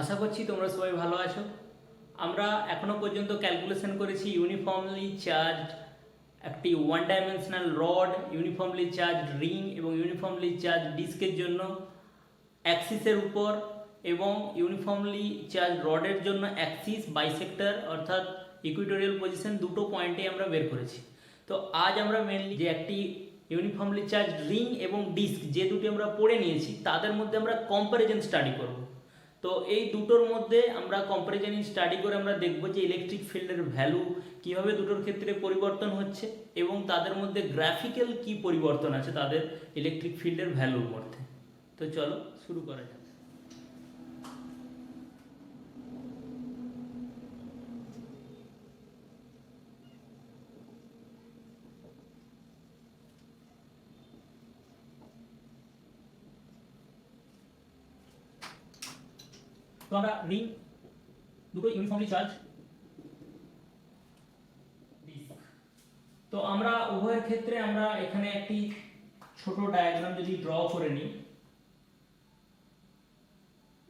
আশা করছি তোমরা সবাই ভালো আছো। আমরা এখনো পর্যন্ত ক্যালকুলেশন করেছি ইউনিফর্মলি চার্জড একটি one dimensional rod, uniformly charge ring এবং ইউনিফর্মলি চার্জ ডিস্কের জন্য অ্যাক্সিসের উপর এবং ইউনিফর্মলি চার্জ রডের জন্য অ্যাক্সিস বাইসেক্টর অর্থাৎ ইকুইটোরিয়াল পজিশন দুটো পয়েন্টে আমরা বের করেছি। তো আজ আমরা মেনলি যে একটি ইউনিফর্মলি চার্জ রিং এবং ডিস্ক যে দুটি আমরা পড়ে নিয়েছি তাদের মধ্যে আমরা কম্প্যারিজন স্টাডি করব। তো এই দুটোর মধ্যে আমরা কম্প্যারিজন স্টাডি করে আমরা দেখব যে ইলেকট্রিক ফিল্ডের ভ্যালু কীভাবে দুটোর ক্ষেত্রে পরিবর্তন হচ্ছে এবং তাদের মধ্যে গ্রাফিক্যাল কি পরিবর্তন আছে তাদের ইলেকট্রিক ফিল্ডের ভ্যালুর মধ্যে। তো চলো শুরু করা যাক। তো আমরা রিং দুটো ইউনিফর্মলি চার্জ ডিস্ক, তো আমরা উভয়ের ক্ষেত্রে আমরা এখানে একটি ছোট ডায়াগ্রাম যদি ড্র করে নিই,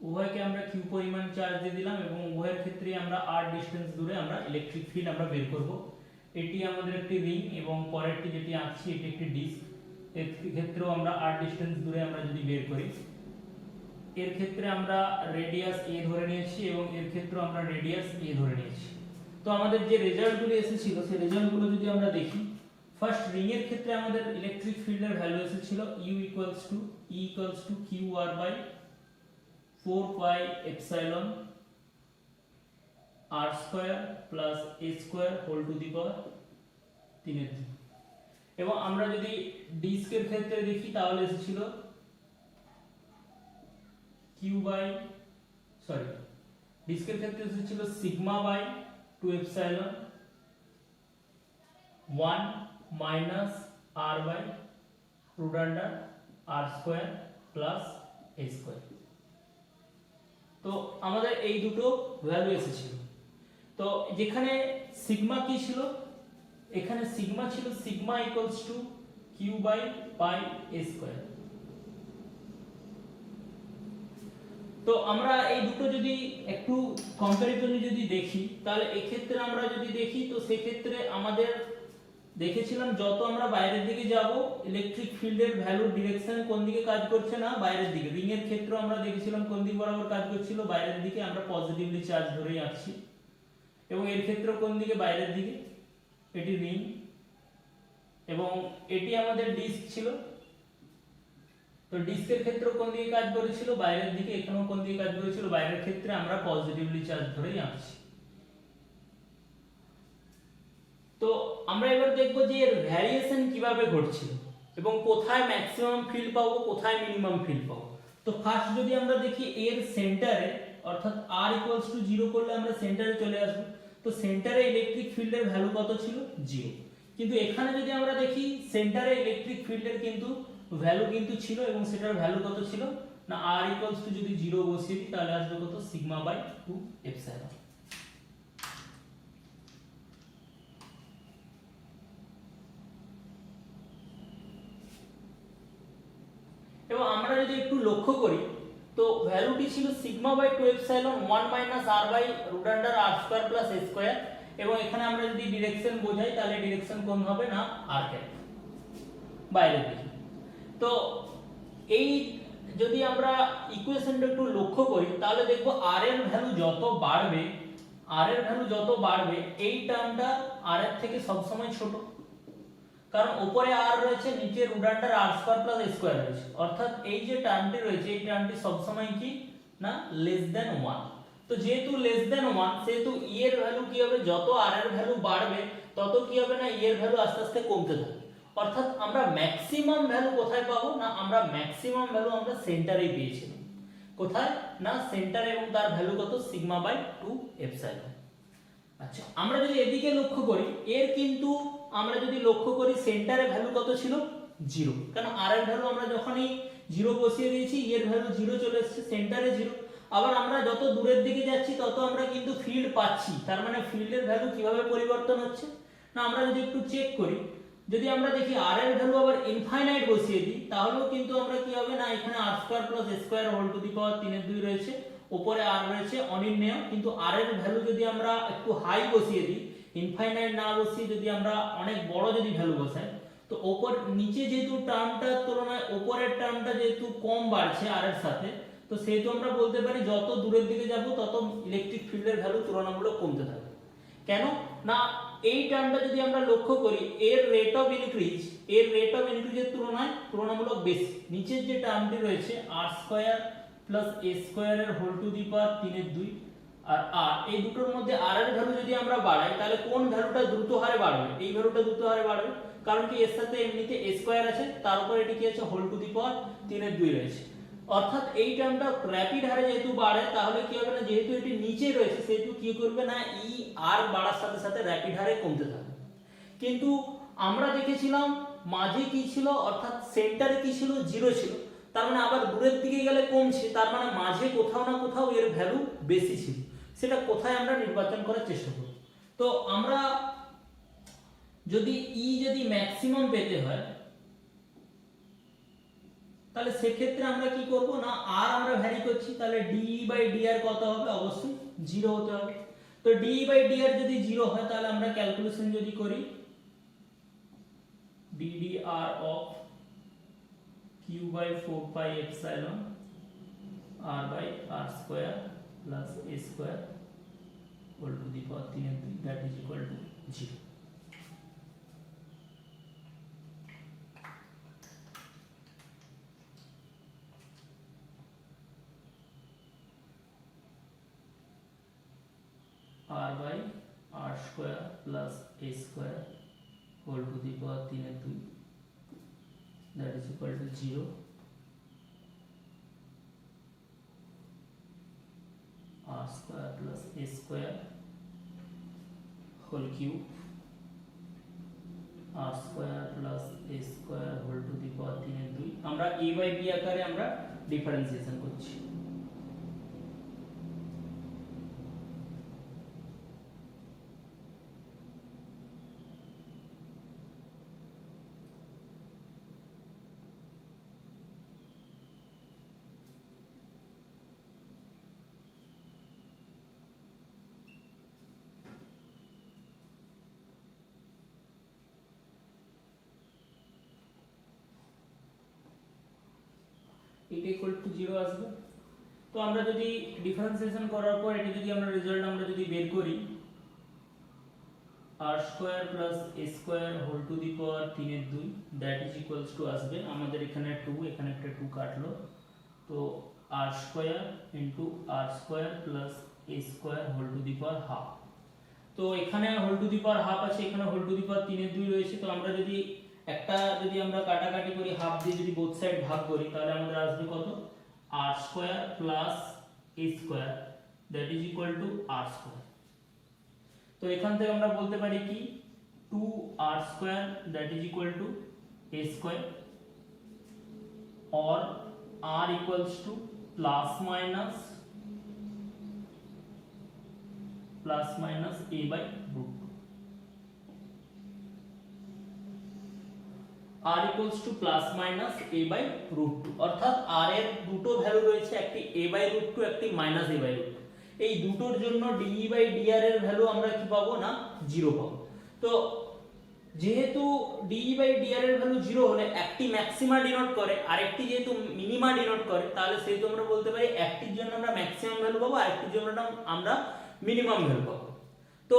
উভয়কে আমরা কিউ পরিমাণ চার্জ দিয়ে দিলাম এবং উভয়ের ক্ষেত্রে আমরা আর ডিস্টেন্স দূরে আমরা ইলেকট্রিক ফিল্ড আমরা বের করব। এটি আমাদের একটি রিং এবং পরেরটি যেটি আঁকছি এটি একটি ডিস্ক। এর ক্ষেত্রেও আমরা আর ডিস্টেন্স দূরে আমরা যদি বের করি, এর ক্ষেত্রে আমরা রেডিয়াস এ ধরে নিয়েছি এবং এর ক্ষেত্রেও আমরা রেডিয়াস এ ধরে নিয়েছি। তো আমাদের যে রেজাল্টগুলো এসেছিল সেই রেজাল্টগুলো যদি আমরা দেখি, ফার্স্ট রিং এর ক্ষেত্রে আমাদের ইলেকট্রিক ফিল্ডের ভ্যালু এসেছিল U equals to QR by 4 pi epsilon r square plus a square whole to the power 3 এবং আমরা যদি ডিস্কের ক্ষেত্রে দেখি তাহলে এসেছিল ডিস্কের ক্ষেত্রে এসেছিল sigma by 2 epsilon 1 minus r by root under r square plus a square। তো আমাদের এই দুটো ভ্যালু এসেছিল। তো যেখানে সিগমা কি ছিল, এখানে সিগমা ছিল sigma equals to Q by pi a square. তো আমরা এই দুটো যদি একটু কম্পারিজনে যদি দেখি তাহলে এই ক্ষেত্রে আমরা যদি দেখি তো সেই ক্ষেত্রে আমাদের দেখেছিলাম যত আমরা বাইরের দিকে যাব ইলেকট্রিক ফিল্ডের ভ্যালু ডিরেকশন কোন দিকে কাজ করছে না বাইরের দিকে। রিং এর ক্ষেত্রে আমরা দেখেছিলাম কোন দিক বরাবর কাজ করছিল বাইরের দিকে, আমরা পজিটিভলি চার্জ ধরেই আছি এবং এর ক্ষেত্রে কোন দিকে বাইরের দিকে, এটি রিং এবং এটি আমাদের ডিস্ক ছিল। তো ডিস্কের ক্ষেত্রে কোন দিকে কাজ করেছিল বাইরের দিকে, এখানেও কোন দিকে কাজ করেছিল বাইরের ক্ষেত্রে, আমরা পজিটিভলি চার্জ ধরেই আছি। তো আমরা এবার দেখব যে এর ভ্যারিয়েশন কিভাবে ঘটছিল এবং কোথায় ম্যাক্সিমাম ফিল্ড পাবো কোথায় মিনিমাম ফিল্ড পাবো। তো ফার্স্ট যদি আমরা দেখি এর সেন্টারে অর্থাৎ r ইকুয়ালস টু 0 করলে আমরা সেন্টারে চলে আসব। তো সেন্টারে ইলেকট্রিক ফিল্ডের ভ্যালু কত ছিল 0, কিন্তু এখানে যদি আমরা দেখি সেন্টারে ইলেকট্রিক ফিল্ডের কিন্তু ভ্যালু কিন্তু ছিল এবং সেটার ভ্যালু কত ছিল না r ইকুয়ালস টু যদি 0 বসিয়ে দিই তাহলে আসবে কত সিগমা বাই 2 এপসাইলন। এবং আমরা যদি একটু লক্ষ্য করি তো ভ্যালুটি ছিল sigma by 2 epsilon 1 minus r by root under r square plus a square এবং এখানে আমরা যদি ডিরেকশন বোঝাই তাহলে ডিরেকশন কোন হবে না r ক্যাপ বাইরের দিকে। তো এই যদি আমরা ইকুয়েশনটা একটু লক্ষ্য করি তাহলে দেখব r এর ভ্যালু যত বাড়বে এই টার্মটা r এর থেকে সব সময় ছোট, কারণ উপরে r রয়েছে নিচে root under r square plus a square রয়েছে, অর্থাৎ এই যে টার্মটি রয়েছে এই টার্মটি সব সময় কি না লেস দ্যান 1। তো যেহেতু লেস দ্যান 1 সেহেতু e এর ভ্যালু কি হবে, যত r এর ভ্যালু বাড়বে তত কি হবে না e এর ভ্যালু আস্তে আস্তে কমতে থাকবে। অর্থাৎ আমরা ম্যাক্সিমাম ভ্যালু কোথায় পাবো না আমরা ম্যাক্সিমাম ভ্যালু আমরা সেন্টারেই পেয়েছিলাম। কোথায় না সেন্টারে এবং তার ভ্যালু কত সিগমা বাই 2 এপসাইলন। আচ্ছা আমরা যদি এদিকে লক্ষ্য করি এর কিন্তু আমরা যদি লক্ষ্য করি সেন্টারে ভ্যালু কত ছিল 0, কারণ r এর ভ্যালু আমরা যখনই 0 বসিয়ে দিয়েছি এর ভ্যালু 0 চলে এসেছে সেন্টারে 0। আবার আমরা যত দূরের দিকে যাচ্ছি তত আমরা কিন্তু ফিল্ড পাচ্ছি, তার মানে ফিল্ডের ভ্যালু কিভাবে পরিবর্তন হচ্ছে না আমরা যদি একটু চেক করি, যদি আমরা দেখি r এর ভ্যালু আবার ইনফাইনাইট বসিয়ে দিই তাহলেও কিন্তু আমরা কি হবে না এখানে r square plus a square whole to the power 3 এর 2 রয়েছে, উপরে আর রয়েছে অনির্ণেয়, কিন্তু আর এর ভ্যালু যদি আমরা একটু হাই বসিয়ে দিই, ইনফাইনাইট না বসিয়ে যদি আমরা অনেক বড় যদি ভ্যালু বসাই, তো উপর নিচে যেহেতু টার্মটার তুলনায় উপরের টার্মটা যেহেতু কম বাড়ছে আর এর সাথে, তো সেহেতু আমরা বলতে পারি যত দূরের দিকে যাব তত ইলেকট্রিক ফিল্ডের ভ্যালু তুলনামূলক কমতে থাকবে। কেন না, এই টার্মটা যদি আমরা লক্ষ্য করি, এর রেট অফ ইনক্রিজের তুলনায় তুলনামূলক বেশি। নিচের যে টার্মটি রয়েছে আর স্কয়ার প্লাস এ স্কয়ার এর হোল টু দি পাওয়ার 3/2 আর আর, এই দুটোর মধ্যে আর এর ভ্যালু যদি আমরা বাড়াই, তাহলে কোন ভ্যালুটা দ্রুত হারে বাড়বে? এই ভ্যালুটা দ্রুত হারে বাড়বে, কারণ কি এর সাথে এমনিতে এ স্কয়ার আছে, তার উপর এটি কি আছে, হোল টু দি পাওয়ার 3/2 রয়েছে। অর্থাৎ এই টার্মটা র‍্যাপিড হারে যেহেতু বাড়ে, তাহলে কি হবে না, যেহেতু এটি নিচে রয়েছে সেহেতু কি করবে না, ই আর বাড়ার সাথে সাথে র‍্যাপিড হারে কমতে থাকবে। কিন্তু আমরা দেখেছিলাম মাঝে কি ছিল, অর্থাৎ সেন্টারে কি ছিল, 0 ছিল, তার মানে আবার দূরের দিকে গেলে কমছে, তার মানে মাঝে কোথাও না কোথাও এর ভ্যালু বেশি ছিল। সেটা কোথায় আমরা নির্বাচন করার চেষ্টা করব। তো আমরা যদি যদি ম্যাক্সিমাম পেতে হয়, তাহলে সেক্ষেত্রে আমরা কি করব না, আর আমরা ভ্যারি করছি, তাহলে dE/dr কত হবে, অবশ্যই 0 হতে হবে। তো dE/dr যদি 0 হয়, তাহলে আমরা ক্যালকুলেশন যদি করি, ddr of q/4πε r/r square plus a square whole to the power 3/2 that is equal to 0. r/r square plus a square whole to the power 3/2 that is equal to 0. r square plus a square whole cube r square plus a square whole to the power 3/2 আমরা a/b আকারে আমরা differentiation করছি। এটা equal to 0 আসবে। তো আমরা যদি differentiation করার পর এটি যদি আমরা রেজাল্ট আমরা যদি বের করি, r square plus a square whole to the power 3/2 that is equals to আসবে, আমাদের এখানে 2, এখানে একটা 2 কাটলো, তো r square into r square plus a square whole to the power half. তো এখানে whole to the power half আছে, এখানে হোল টু দি পাওয়ার 3/2 রয়েছে। তো আমরা যদি একটা যদি আমরা কাটাকাটি করি, হাফ দিয়ে যদি বোথ সাইড ভাগ করি, তাহলে আমাদের আসবে কত, r square plus a square that is equal to r square. তো এখান থেকে আমরা বলতে পারি কি, 2r square that is equal to a square, or r equals to plus minus a by root 2, r equals to plus minus a by root 2, অর্থাৎ r এর দুটো ভ্যালু রয়েছে, একটি a by root 2, একটি minus a by root 2। এই দুটোর জন্য dE/dr এর ভ্যালু আমরা কি পাবো না, 0 পাবো। তো যেহেতু dE/dr এর ভ্যালু 0 হলে একটি ম্যাক্সিমা ডিনোট করে আর একটি যেহেতু মিনিমা ডিনোট করে, তাহলে সেহেতু আমরা বলতে পারি একটির জন্য আমরা ম্যাক্সিমাম ভ্যালু পাবো আর একটির জন্য আমরা মিনিমাম ভ্যালু পাবো। তো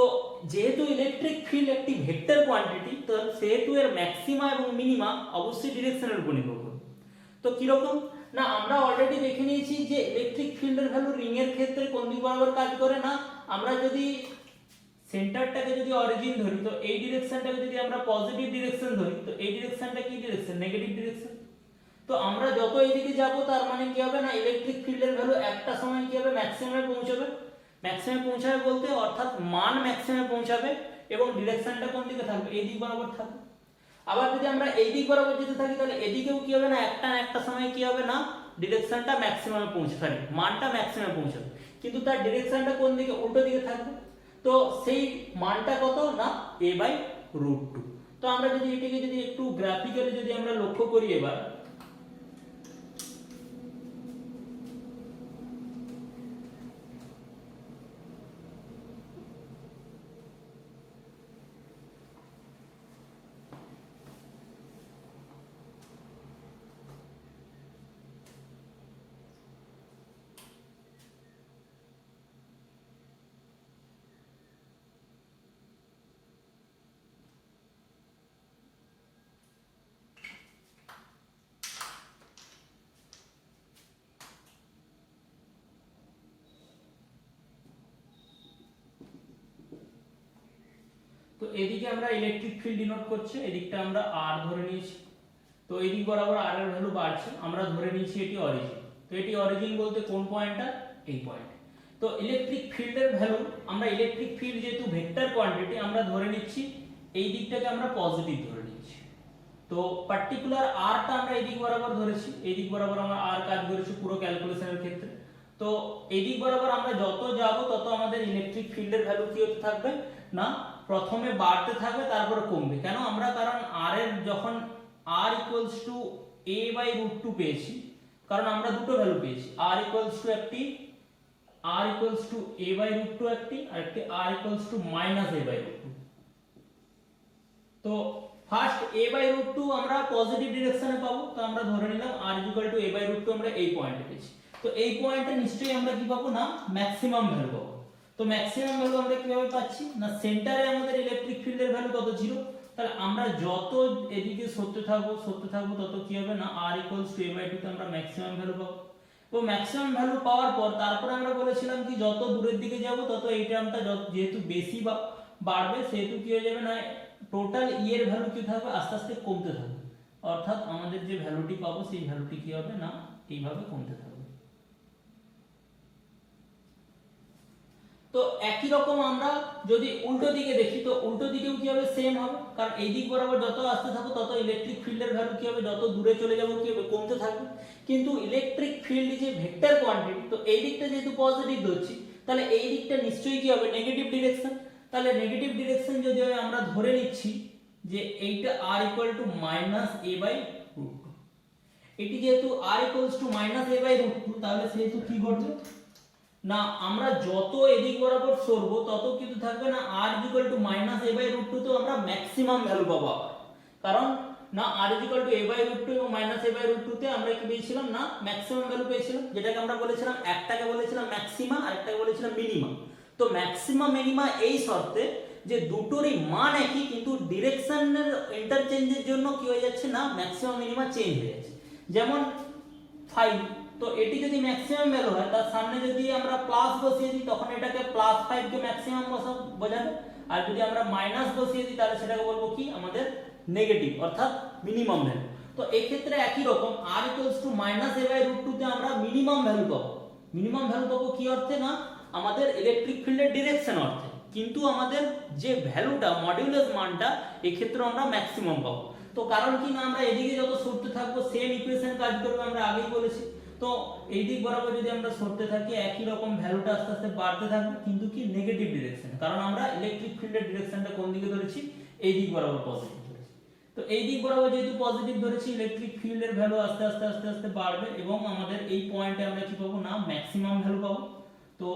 যেহেতু ইলেকট্রিক ফিল্ড একটি ভেক্টর কোয়ান্টিটি, তো সেহেতু এর ম্যাক্সিমা এবং মিনিমা অবশ্যই ডিরেকশনের উপর নির্ভর করবে। তো কি রকম না, আমরা অলরেডি দেখে নিয়েছি যে ইলেকট্রিক ফিল্ডের ভ্যালু রিং এর ক্ষেত্রে কোন দিক বরাবর কাজ করে না, আমরা যদি সেন্টারটাকে যদি অরিজিন ধরি, তো এই ডিরেকশনটাকে যদি আমরা পজিটিভ ডিরেকশন ধরি, তো এই ডিরেকশনটা কি ডিরেকশন, নেগেটিভ ডিরেকশন। তো আমরা যত এইদিকে যাব, তার মানে কি হবে না, ইলেকট্রিক ফিল্ডের ভ্যালু একটা সময় কি হবে, ম্যাক্সিমামে পৌঁছাবে। ম্যাক্সিমামে পৌঁছাবে বলতে অর্থাৎ মান ম্যাক্সিমামে পৌঁছাবে এবং ডিরেকশনটা কোন দিকে থাকবে, এই দিক বরাবর থাকবে। আবার যদি আমরা এই দিক বরাবর যেতে থাকি, তাহলে এদিকেও কি হবে না, একটা সময় কি হবে না, ডিরেকশনটা ম্যাক্সিমামে পৌঁছাবে, মানটা ম্যাক্সিমামে পৌঁছাবে, কিন্তু তার ডিরেকশনটা কোন দিকে, উল্টো দিকে থাকবে। তো সেই মানটা কত না, a/√2। তো আমরা যদি এটাকে যদি একটু গ্রাফিক্যালি যদি আমরা লক্ষ্য করি, এবার এদিকে আমরা ইলেকট্রিক ফিল্ড ডিনোট করছে, এদিকটা আমরা আর ধরে নিয়েছি। তো এদিক বরাবর আর এর ভ্যালু বাড়ছে, আমরা ধরে নিয়েছি এটি অরিজিন। তো এটি অরিজিন বলতে কোন পয়েন্টটা? এই পয়েন্ট। তো ইলেকট্রিক ফিল্ডের ভ্যালু, আমরা ইলেকট্রিক ফিল্ড যেহেতু ভেক্টর কোয়ান্টিটি, আমরা ধরে নিচ্ছি এই দিকটাকে আমরা পজিটিভ ধরে নিচ্ছি। তো পার্টিকুলার আরটা আমরা এই দিক বরাবর ধরেছি, এই দিক বরাবর আমরা আর কাজ করেছি পুরো ক্যালকুলেশনের ক্ষেত্রে। তো এই দিক বরাবর আমরা যত যাব তত আমাদের ইলেকট্রিক ফিল্ডের ভ্যালু কি হতে থাকবে না, প্রথমে বাড়তে থাকবে তারপরে কমবে। কেন? আমরা কারণ আর এর যখন r ইকুয়ালস টু a/√2 পেয়েছি, কারণ আমরা দুটো ভ্যালু পেয়েছি, r ইকুয়ালস টু একটি a/√2 একটি, আর একটি r ইকুয়ালস টু -a/√2। তো ফার্স্ট a/√2 আমরা পজিটিভ ডিরেকশনে পাবো, তো আমরা ধরে নিলাম r a/√2 আমরা এই পয়েন্টে পেয়েছি। তো এই পয়েন্টে নিশ্চয়ই আমরা কি পাবো না, ম্যাক্সিমাম ভ্যালু পাবো। তো ম্যাক্সিমাম ভ্যালু আমরা কিভাবে পাচ্ছি না, সেন্টারে আমাদের ইলেকট্রিক ফিল্ডের ভ্যালু কত ছিল, তাহলে আমরা যত এদিকে সরতে থাকবো তত কি হবে না, r a/2 তে আমরা ম্যাক্সিমাম ভ্যালু পাবো। তো ম্যাক্সিমাম ভ্যালু পাওয়ার পর তারপরে আমরা বলেছিলাম কি যত দূরের দিকে যাব তত এই টার্মটা যেহেতু বেশি বাড়বে, সেহেতু কি হয়ে যাবে না, টোটাল ই এর ভ্যালু কি থাকবে, আস্তে আস্তে কমতে থাকবে। অর্থাৎ আমাদের যে ভ্যালুটি পাবো সেই ভ্যালুটি কি হবে না, এইভাবে কমতে থাকবে। তো একই রকম আমরা যদি উল্টো দিকে দেখি, তো উল্টো দিকেও কি হবে, সেম হবে। কারণ এই দিক বরাবর যত আসতে থাকো তত ইলেকট্রিক ফিল্ডের ভ্যালু কি হবে, যত দূরে চলে যাবো কি হবে, কমতে থাকবে। কিন্তু ইলেকট্রিক ফিল্ড যে ভেক্টর কোয়ান্টিটি, তো এই দিকটা যেহেতু পজিটিভ ধরছি, তাহলে এই দিকটা নিশ্চয়ই কি হবে, নেগেটিভ ডিরেকশন। তাহলে নেগেটিভ ডিরেকশন যদি আমরা ধরে নিচ্ছি যে এইটা r a/√2, এটি যেহেতু r a/√2, তাহলে সেহেতু কি ঘটবে না, আমরা যত এদিক বরাবর সরবো তত কিন্তু থাকবে না r a/√2 তো আমরা ম্যাক্সিমাম ভ্যালু পাবো। কারণ না r a/√2 এবং -a/√2 তে আমরা কি পেয়েছিলাম না, ম্যাক্সিমাম ভ্যালু পেয়েছিলাম, যেটাকে আমরা বলেছিলাম, একটাকে বলেছিলাম ম্যাক্সিমা আর একটাকে বলেছিলাম মিনিমা। তো ম্যাক্সিমা মিনিমা এই শর্তে যে দুটোরই মান একই, কিন্তু ডিরেকশনের ইন্টারচেঞ্জের জন্য কি হয়ে যাচ্ছে না, ম্যাক্সিমা মিনিমা চেঞ্জ হয়ে যাচ্ছে। যেমন 5, তো এটি যদি ম্যাক্সিমাম ভ্যালু হয় তার সামনে যদি আমরা প্লাস বসিয়ে দিই তখন এটাকে +5 কে ম্যাক্সিমাম বোঝাবে, আর যদি আমরা মাইনাস বসিয়ে দিই তাহলে সেটাকে বলবো কি, আমাদের নেগেটিভ অর্থাৎ মিনিমাম ভ্যালু। তো এই ক্ষেত্রে একই রকম r a/√2 তে আমরা মিনিমাম ভ্যালু পাবো। মিনিমাম ভ্যালু পাবো কি অর্থে না, আমাদের ইলেকট্রিক ফিল্ডের ডিরেকশন অর্থে, কিন্তু আমাদের যে ভ্যালুটা মডিউলাস মানটা এই ক্ষেত্রে আমরা ম্যাক্সিমাম পাবো। তো কারণ কি না, আমরা এদিকে যত সরতে থাকবো সেম ইকুয়েশন কাজ করবে, আমরা আগেই বলেছি। তো এই দিক বরাবর যদি আমরা সরতে থাকি একই রকম ভ্যালুটা আস্তে আস্তে বাড়তে থাকবে, কিন্তু কি নেগেটিভ ডিরেকশন, কারণ আমরা ইলেকট্রিক ফিল্ডের ডিরেকশনটা কোন দিকে ধরেছি, এই দিক বরাবর পজিটিভ ধরেছি। তো এই দিক বরাবর যেহেতু পজিটিভ ধরেছি, ইলেকট্রিক ফিল্ডের ভ্যালু আস্তে আস্তে বাড়বে এবং আমাদের এই পয়েন্টে আমরা কি পাবো না, ম্যাক্সিমাম ভ্যালু পাবো। তো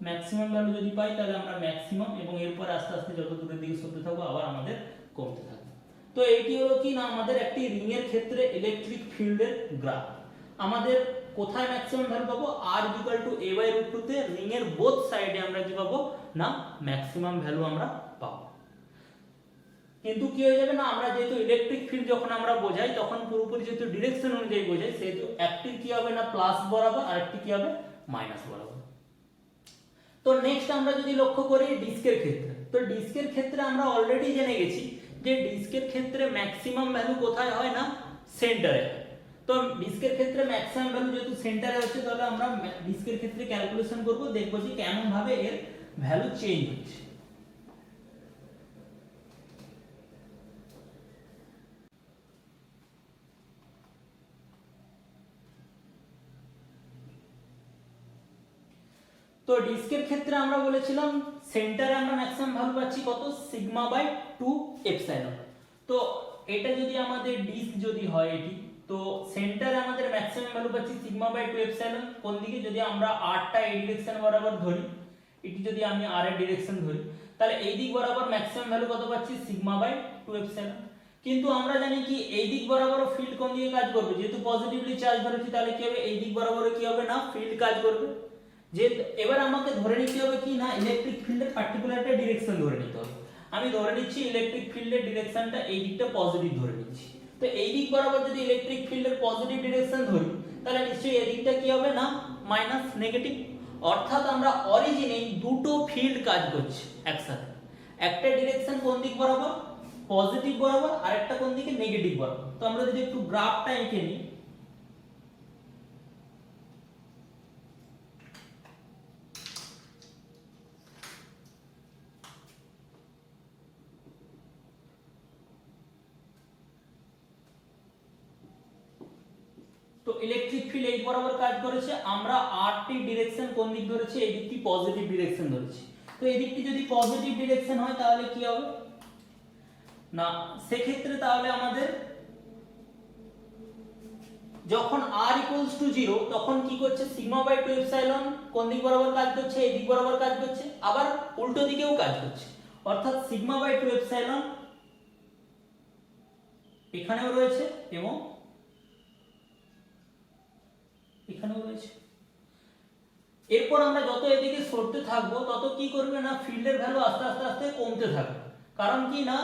ম্যাক্সিমাম ভ্যালু যদি পাই তাহলে আমরা ম্যাক্সিমাম, এবং এরপর আস্তে আস্তে যত দূরের দিকে সরতে থাকবো আবার আমাদের কমতে থাকবে। তো এইটি হলো কি না, আমাদের একটি রিং এর ক্ষেত্রে ইলেকট্রিক ফিল্ডের গ্রাফ। আমাদের কোথায় ম্যাক্সিমাম ভ্যালু পাবো, r a/√2 তে রিং এর বোথ সাইডে আমরা কি পাবো না, ম্যাক্সিমাম ভ্যালু আমরা পাবো। কিন্তু কি হয়ে যাবে না, আমরা যেহেতু ইলেকট্রিক ফিল্ড যখন আমরা বোঝাই তখন পুরোপুরি যেহেতু ডিরেকশন অনুযায়ী বোঝাই, সেহেতু একটি কি হবে না প্লাস বরাবর আর একটি কি হবে মাইনাস বরাবর। তো নেক্সট আমরা যদি লক্ষ্য করি ডিস্কের ক্ষেত্রে, তো ডিস্কের ক্ষেত্রে আমরা অলরেডি জেনে গেছি যে ডিস্কের ক্ষেত্রে ম্যাক্সিমাম ভ্যালু কোথায় হয় না, সেন্টারে। তো ডিস্কের ক্ষেত্রে ম্যাক্সিমাম ভ্যালু যেহেতু সেন্টারে হচ্ছে, তাহলে আমরা ডিস্কের ক্ষেত্রে ক্যালকুলেশন করব, দেখব যে কেমন ভাবে এর ভ্যালু চেঞ্জ হচ্ছে। তো ডিস্কের ক্ষেত্রে আমরা বলেছিলাম সেন্টারে আমরা ম্যাক্সিমাম ভ্যালু পাচ্ছি কত, σ/2ε। তো এটা যদি আমাদের ডিস্ক যদি হয় এটি, তো সেন্টারে আমাদের ম্যাক্সিমাম ভ্যালু পাচ্ছি σ/2ε। কোন দিকে, যদি আমরা rটা এই ডিরেকশন বরাবর ধরি, এটি যদি আমি r এর ডিরেকশন ধরি, তাহলে এই দিক বরাবর ম্যাক্সিমাম ভ্যালু কত পাচ্ছি, σ/2ε। কিন্তু আমরা জানি কি এই দিক বরাবর ফিল্ড কোন দিকে কাজ করবে, যেহেতু পজিটিভলি চার্জ ধরেছি তাহলে কি হবে, এই দিক বরাবর কি হবে না, ফিল্ড কাজ করবে। যে এবার আমাকে ধরে নিতে হবে কি না, ইলেকট্রিক ফিল্ডের পার্টিকুলার একটা ডিরেকশন ধরে নিতে হবে। আমি ধরে নিচ্ছি ইলেকট্রিক ফিল্ডের ডিরেকশনটা এই দিকটা পজিটিভ ধরে নিচ্ছি। তো এই দিক বরাবর যদি ইলেকট্রিক ফিল্ডের পজিটিভ ডিরেকশন ধরি, তাহলে নিশ্চয়ই এই দিকটা কি হবে না, মাইনাস নেগেটিভ। অর্থাৎ আমরা অরিজিনে দুটো ফিল্ড কাজ করছে একসাথে। একটা ডিরেকশন কোন দিক বরাবর, পজিটিভ বরাবর, আর একটা কোন দিকে, নেগেটিভ বরাবর। তো আমরা যদি একটু গ্রাফটা এঁকে নিই, তো ইলেকট্রিক ফিল্ড এই বরাবর কাজ করেছে, আমরা আরটি ডিরেকশন কোন দিক ধরেছি, এই দিকটি পজিটিভ ডিরেকশন ধরেছি। তো এই দিকটি যদি পজিটিভ ডিরেকশন হয় তাহলে কি হবে না, সেক্ষেত্রে তাহলে আমাদের যখন r ইকুয়ালস টু 0 তখন কি করছে, সিগমা বাই 2 এপসাইলন কোন দিক বরাবর কাজ করছে, এই দিক বরাবর কাজ করছে, আবার উল্টো দিকেও কাজ করছে, অর্থাৎ সিগমা বাই 2 এপসাইলন এখানেও রয়েছে এবং এখানেও রয়েছে। এরপর আমরা যত এদিকে সরতে থাকবো তত কি করবে না, ফিল্ডের ভ্যালু আস্তে আস্তে আস্তে কমতে থাকবে। কারণ কি না,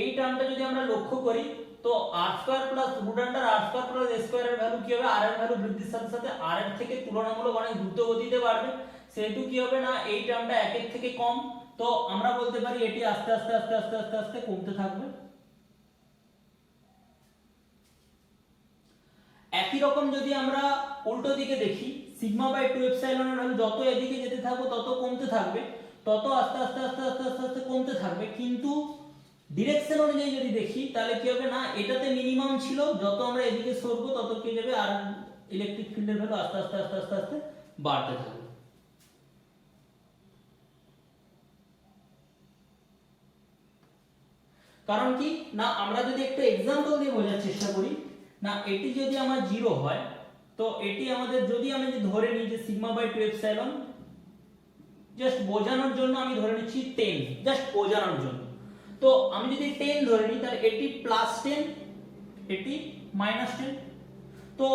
এই টার্মটা যদি আমরা লক্ষ্য করি তো r square plus root under r square plus a square এর ভ্যালু কি হবে, r এর ভ্যালু বৃদ্ধির সাথে সাথে r এর থেকে তুলনামূলক অনেক দ্রুত গতিতে বাড়বে, সেহেতু কি হবে না, এই টার্মটা 1 এর থেকে কম। তো আমরা বলতে পারি এটি আস্তে আস্তে আস্তে আস্তে আস্তে আস্তে কমতে থাকবে। একই রকম যদি আমরা উল্টো দিকে দেখি, সিগমা বাই 2 এপসাইলনের ভ্যালু যত এদিকে যেতে থাকবে তত কমতে থাকবে, তত আস্তে আস্তে আস্তে আস্তে আস্তে আস্তে কমতে থাকবে। কিন্তু ডিরেকশন অনুযায়ী যদি দেখি তাহলে কি হবে না, এটাতে মিনিমাম ছিল, যত আমরা এদিকে সরবো তত কি যাবে, আর ইলেকট্রিক ফিল্ডের ভ্যালু আস্তে আস্তে আস্তে আস্তে আস্তে বাড়তে থাকবে। কারণ কি না, আমরা যদি একটা एग्जांपल দিয়ে বোঝার চেষ্টা করি না, এটি যদি আমার 0 হয় তো এটি আমাদের, যদি আমি ধরে নিই যে সিগমা বাই 2 এপসাইলন, জাস্ট বোঝানোর জন্য আমি ধরে নিচ্ছি 10, জাস্ট বোঝানোর জন্য। তো আমি যদি 10 ধরে নিই তাহলে এটি প্লাস 10, এটি মাইনাস 10। তো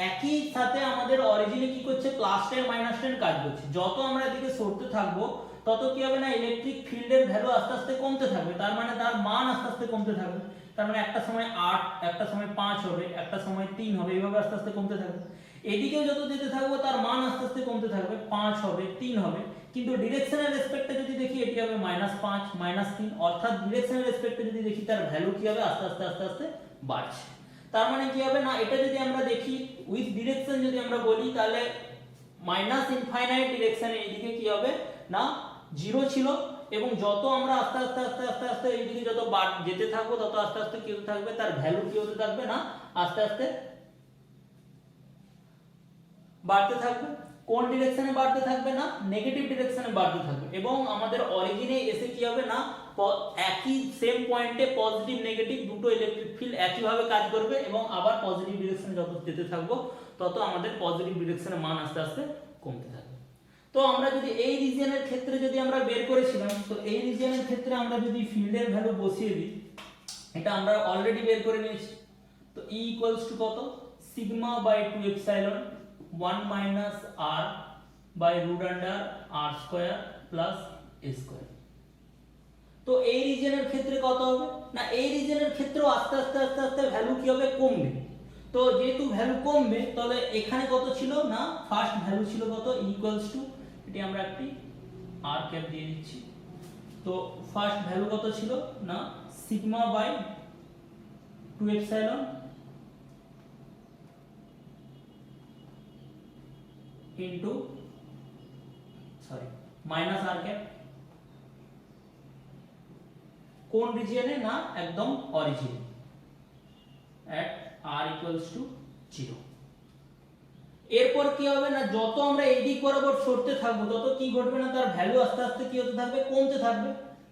একই সাথে আমাদের অরিজিনে কি করছে, প্লাস 10 মাইনাস 10 কাজ করছে। যত আমরা এদিকে সরতে থাকবো তত কি হবে না, ইলেকট্রিক ফিল্ডের ভ্যালু আস্তে আস্তে কমতে থাকবে, তার মানে তার মান আস্তে আস্তে কমতে থাকবে। তার মানে একটা সময় 8, একটা সময় 5 হবে, একটা সময় 3 হবে, এইভাবে আস্তে আস্তে কমতে থাকবে। এদিকেও যত যেতে থাকবো তার মান আস্তে আস্তে কমতে থাকবে, 5 হবে, 3 হবে। কিন্তু ডিরেকশনাল রেসপেক্টে যদি দেখি এটি হবে -5 -3, অর্থাৎ ডিরেকশনাল রেসপেক্টে যদি দেখি তার ভ্যালু কি হবে, আস্তে আস্তে আস্তে আস্তে বাড়ছে। তার মানে কি হবে না, এটা যদি আমরা দেখি উইথ ডিরেকশন যদি আমরা বলি তাহলে মাইনাস ইনফাইনাইট ডিরেকশনে এইদিকে কি হবে না, 0 ছিল, এবং যত আমরা আস্তে আস্তে আস্তে আস্তে আস্তে এইদিকে যত যেতে থাকবো তত আস্তে আস্তে কি হতে থাকবে, তার ভ্যালু কি হতে থাকবে না, আস্তে আস্তে বাড়তে থাকবে। কোন ডিরেকশনে বাড়তে থাকবে না, নেগেটিভ ডিরেকশনে বাড়তে থাকবে। এবং আমাদের অরিজিনে এসে কি হবে না, একই সেম পয়েন্টে পজিটিভ নেগেটিভ দুটো ইলেকট্রিক ফিল্ড একই ভাবে কাজ করবে, এবং আবার পজিটিভ ডিরেকশনে যত যেতে থাকবো তত আমাদের পজিটিভ ডিরেকশনের মান আস্তে আস্তে কমতে থাকবে। তো আমরা যদি এই রিজিয়নের ক্ষেত্রে যদি আমরা বের করেছিলাম, তো এই রিজিয়নের ক্ষেত্রে আমরা যদি ফিল্ডের ভ্যালু বসিয়ে দিই, এটা আমরা অলরেডি বের করে নিয়েছি। তো E ইকুয়ালস টু কত, sigma by 2 epsilon 1 minus r by root under r square plus a square. তো এই রিজিয়নের ক্ষেত্রে কত হবে না, এই রিজিয়নের ক্ষেত্রেও আস্তে আস্তে আস্তে আস্তে ভ্যালু কি হবে, কমবে। তো যেহেতু ভ্যালু কমবে তাহলে এখানে কত ছিল না, ফার্স্ট ভ্যালু ছিল কত, ইকুয়ালস টু, এটি আমরা একটি r ক্যাপ দিয়ে দিচ্ছি। তো ফার্স্ট ভ্যালু কত ছিল না, sigma by 2 epsilon into minus r cap, কোন রিজিয়নে না, একদম origin at r equals to 0। এরপর কি হবে না, যত আমরা এই দিক বরাবর সরতে থাকবো তত কি ঘটবে না, তার ভ্যালু আস্তে আস্তে কি হতে থাকবে, কমতে থাকবে।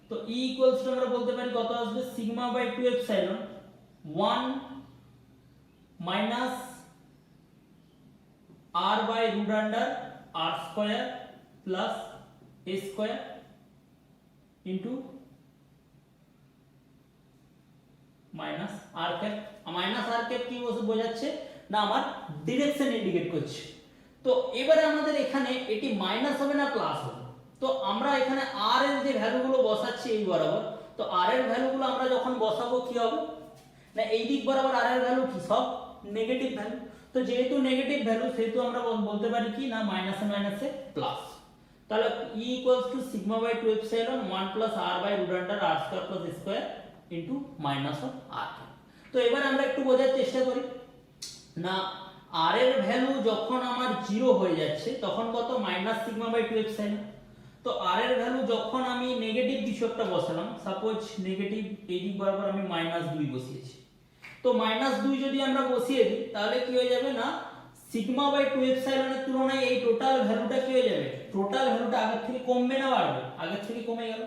তো E equals to আমরা বলতে পারি কত আসবে, sigma by 2 epsilon 1 minus r by root under r square plus a square into minus r cap. Minus r cap কি বোঝাচ্ছে না, আমার ডিরেকশন ইন্ডিকেট করছে। তো এবারে আমাদের এখানে এটি মাইনাস হবে না প্লাস হবে। তো আমরা এখানে r এর যে ভ্যালুগুলো বসাচ্ছি এই বরাবর, তো r এর ভ্যালুগুলো আমরা যখন বসাবো কি হবে না, এই দিক বরাবর r এর ভ্যালু কি, সব নেগেটিভ ভ্যালু। তো যেহেতু নেগেটিভ ভ্যালু সেহেতু আমরা বলতে পারি কি না, মাইনাসে মাইনাসে প্লাস। তাহলে E equals to sigma by 2 epsilon 1 plus r by root under r square plus square into minus of r। তো এবার আমরা একটু বোঝার চেষ্টা করি না, r এর ভ্যালু যখন আমার 0 হয়ে যাচ্ছে তখন কত, মাইনাস সিগমা বাই 2 এপসাইলন। তো r এর ভ্যালু যখন আমি নেগেটিভ কিছু একটা বসালাম, সাপোজ নেগেটিভ এই দিক বরাবর আমি -2 বসিয়েছি, তো -2 যদি আমরা বসিয়ে দিই তাহলে কি হয়ে যাবে না, সিগমা বাই 2 এপসাইলনের তুলনায় এই টোটাল ভ্যালুটা কি হয়ে যাবে, টোটাল ভ্যালুটা আগের থেকে কমবে না বাড়বে, আগের থেকে কমে গেল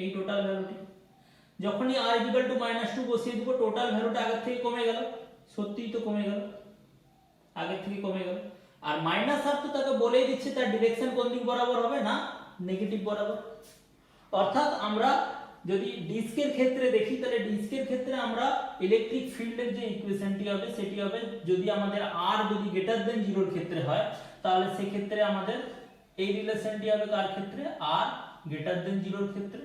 এই টোটাল ভ্যালুটি। যখনই r -2 বসিয়ে দিব টোটাল ভ্যালুটা আগের থেকে কমে গেল, সত্যিই তো কমে গেল, আগের থেকে কমে গেল। আর মাইনাস r তো তাকে বলেই দিচ্ছে তার ডিরেকশন কোন দিক বরাবর হবে না, নেগেটিভ বরাবর। অর্থাৎ আমরা যদি ডিস্কের ক্ষেত্রে দেখি তাহলে ডিস্কের ক্ষেত্রে আমরা ইলেকট্রিক ফিল্ডের যে ইকুয়েশনটি হবে সেটি হবে, যদি আমাদের r যদি গ্রেটার দেন 0 এর ক্ষেত্রে হয় তাহলে সেই ক্ষেত্রে আমাদের এই রিলেশনটি হবে কার ক্ষেত্রে, r গ্রেটার দেন 0 এর ক্ষেত্রে,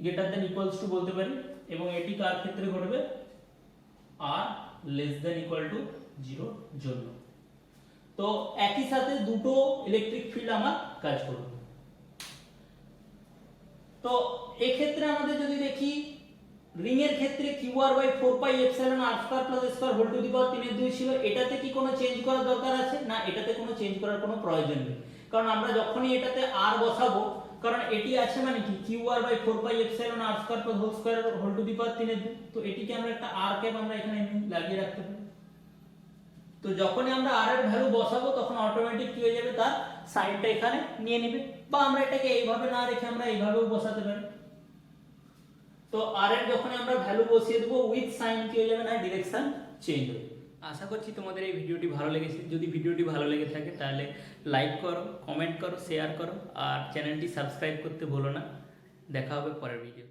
গ্রেটার দেন ইকুয়ালস টু বলতে পারি, এবং এটি কার ক্ষেত্রে ঘটবে, r less than equal to 0 জন্য। তো একই সাথে দুটো ইলেকট্রিক ফিল্ড আমার কাজ করবে। তো এই ক্ষেত্রে আমাদের যদি দেখি রিং এর ক্ষেত্রে qr by 4 pi epsilon r square plus square whole to the power 3 এর 2 ছিল, এটাতে কি কোনো চেঞ্জ করার দরকার আছে না, এটাতে কোনো চেঞ্জ করার কোনো প্রয়োজন নেই, কারণ আমরা যখনই এটাতে r বসাবো, কারণ এটি আছে মানে কি qr by 4 pi epsilon r square plus whole square whole to the power 3 এর 2, তো এটিকে আমরা একটা r ক্যাপ আমরা এখানে লাগিয়ে রাখতে পারি। তো যখনই আমরা r এর ভ্যালু বসাবো তখন অটোমেটিক কি হয়ে যাবে, তার সাইনটা এখানে নিয়ে নেবে, বা আমরা এটাকে এইভাবে না রেখে আমরা এইভাবেও বসাতে পারি। তো r এর যখন আমরা ভ্যালু বসিয়ে দেব উইথ সাইন কি হয়ে যাবে না, ডাইরেকশন চেঞ্জ হবে। আশা করছি তোমাদের এই ভিডিওটি ভালো লেগেছে। যদি ভিডিওটি ভালো লেগে থাকে তাহলে লাইক করো, কমেন্ট করো, শেয়ার করো, আর চ্যানেলটি সাবস্ক্রাইব করতে ভুলো না। দেখা হবে পরের ভিডিও।